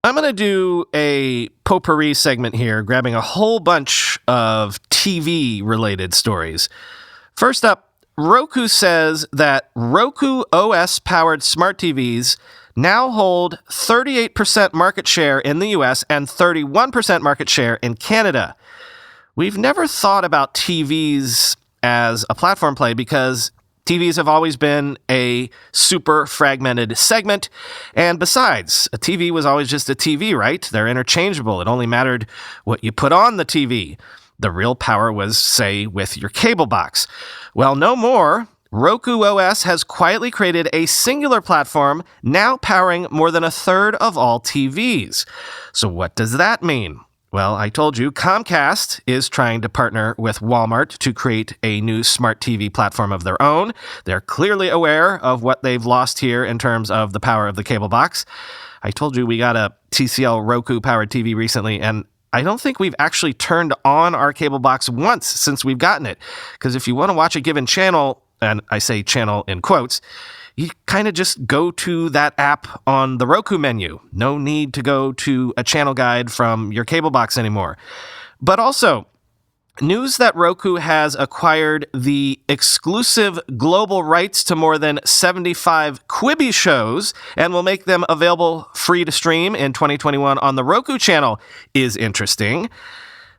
I'm going to do a potpourri segment here, grabbing a whole bunch of TV-related stories. First up, Roku says that Roku OS-powered smart TVs now hold 38% market share in the US and 31% market share in Canada. We've never thought about TVs as a platform play because TVs have always been a super fragmented segment. And besides, a TV was always just a TV, right? They're interchangeable. It only mattered what you put on the TV. The real power was, say, with your cable box. Well, no more. Roku OS has quietly created a singular platform now powering more than a third of all TVs. So what does that mean? Well, I told you, Comcast is trying to partner with Walmart to create a new smart TV platform of their own. They're clearly aware of what they've lost here in terms of the power of the cable box. I told you we got a TCL Roku-powered TV recently, and I don't think we've actually turned on our cable box once since we've gotten it. Because if you want to watch a given channel, and I say channel in quotes, you kind of just go to that app on the Roku menu. No need to go to a channel guide from your cable box anymore. But also, news that Roku has acquired the exclusive global rights to more than 75 Quibi shows and will make them available free to stream in 2021 on the Roku channel is interesting.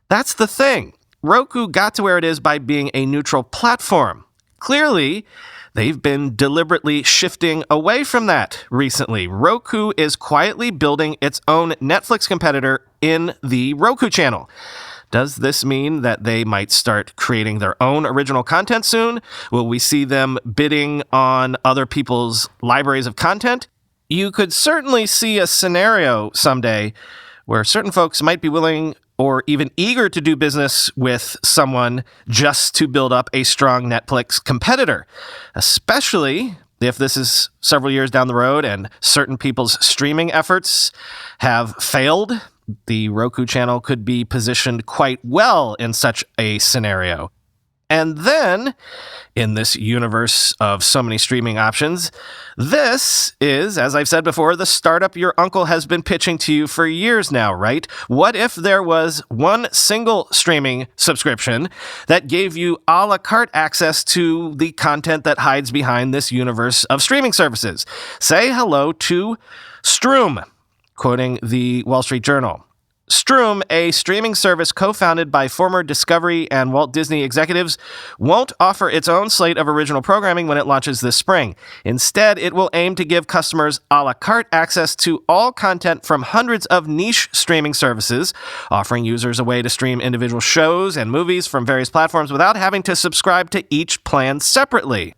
That's the thing. Roku got to where it is by being a neutral platform. Clearly, they've been deliberately shifting away from that recently. Roku is quietly building its own Netflix competitor in the Roku channel. Does this mean that they might start creating their own original content soon? Will we see them bidding on other people's libraries of content? You could certainly see a scenario someday where certain folks might be willing or even eager to do business with someone just to build up a strong Netflix competitor, especially if this is several years down the road and certain people's streaming efforts have failed. The Roku channel could be positioned quite well in such a scenario. And then, in this universe of so many streaming options, this is, as I've said before, the startup your uncle has been pitching to you for years now, right? What if there was one single streaming subscription that gave you a la carte access to the content that hides behind this universe of streaming services? Say hello to Stroom, quoting the Wall Street Journal. Stroom, a streaming service co-founded by former Discovery and Walt Disney executives, won't offer its own slate of original programming when it launches this spring. Instead, it will aim to give customers a la carte access to all content from hundreds of niche streaming services, offering users a way to stream individual shows and movies from various platforms without having to subscribe to each plan separately.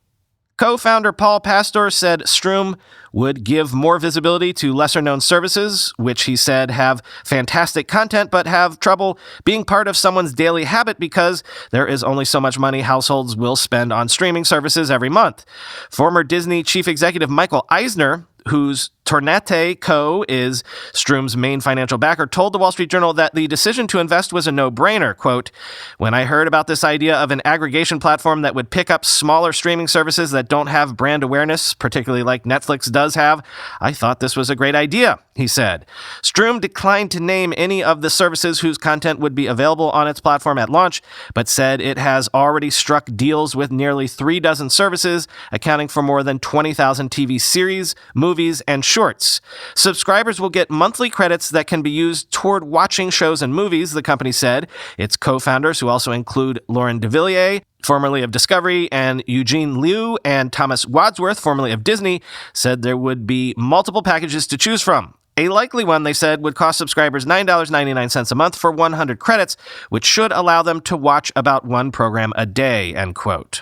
Co-founder Paul Pastor said Stroom would give more visibility to lesser-known services, which he said have fantastic content but have trouble being part of someone's daily habit because there is only so much money households will spend on streaming services every month. Former Disney chief executive Michael Eisner, whose Tornate Co. is Stroom's main financial backer, told the Wall Street Journal that the decision to invest was a no-brainer. Quote, "When I heard about this idea of an aggregation platform that would pick up smaller streaming services that don't have brand awareness, particularly like Netflix does have, I thought this was a great idea," he said. Stroom declined to name any of the services whose content would be available on its platform at launch, but said it has already struck deals with nearly 36 services, accounting for more than 20,000 TV series, movies, and shorts. Subscribers will get monthly credits that can be used toward watching shows and movies, the company said. Its co-founders, who also include Lauren DeVilliers, formerly of Discovery, and Eugene Liu and Thomas Wadsworth, formerly of Disney, said there would be multiple packages to choose from. A likely one, they said, would cost subscribers $9.99 a month for 100 credits, which should allow them to watch about one program a day, end quote.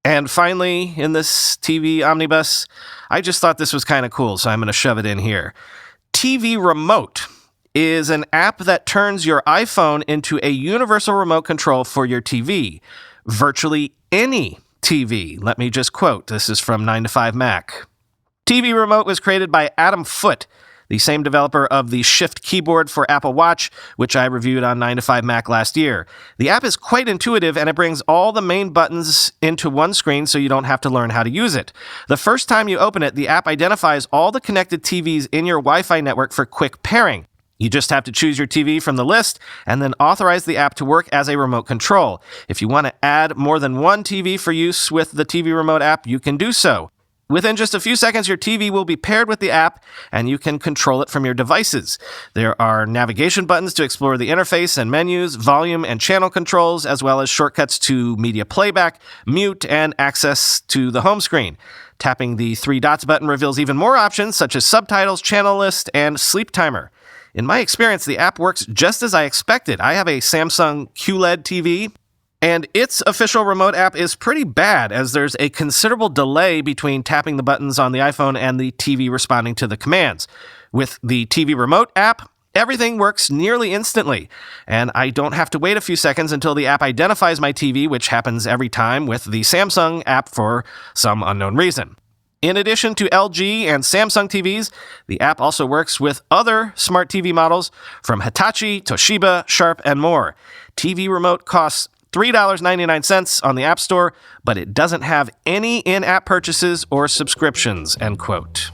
And finally, in this TV omnibus, I just thought this was kind of cool, so I'm going to shove it in here. TV Remote is an app that turns your iPhone into a universal remote control for your TV. Virtually any TV. Let me just quote. This is from 9to5Mac. TV Remote was created by Adam Foote, the same developer of the Shift keyboard for Apple Watch, which I reviewed on 9 to 5 Mac last year. The app is quite intuitive, and it brings all the main buttons into one screen so you don't have to learn how to use it. The first time you open it, the app identifies all the connected TVs in your Wi-Fi network for quick pairing. You just have to choose your TV from the list and then authorize the app to work as a remote control. If you want to add more than one TV for use with the TV Remote app, you can do so. Within just a few seconds, your TV will be paired with the app, and you can control it from your devices. There are navigation buttons to explore the interface and menus, volume and channel controls, as well as shortcuts to media playback, mute, and access to the home screen. Tapping the 3 dots button reveals even more options, such as subtitles, channel list, and sleep timer. In my experience, the app works just as I expected. I have a Samsung QLED TV, and its official remote app is pretty bad, as there's a considerable delay between tapping the buttons on the iPhone and the TV responding to the commands. With the TV Remote app, everything works nearly instantly, and I don't have to wait a few seconds until the app identifies my TV, which happens every time with the Samsung app for some unknown reason. In addition to LG and Samsung TVs, the app also works with other smart TV models from Hitachi, Toshiba, Sharp, and more. TV Remote costs $3.99 on the App Store, but it doesn't have any in-app purchases or subscriptions, end quote.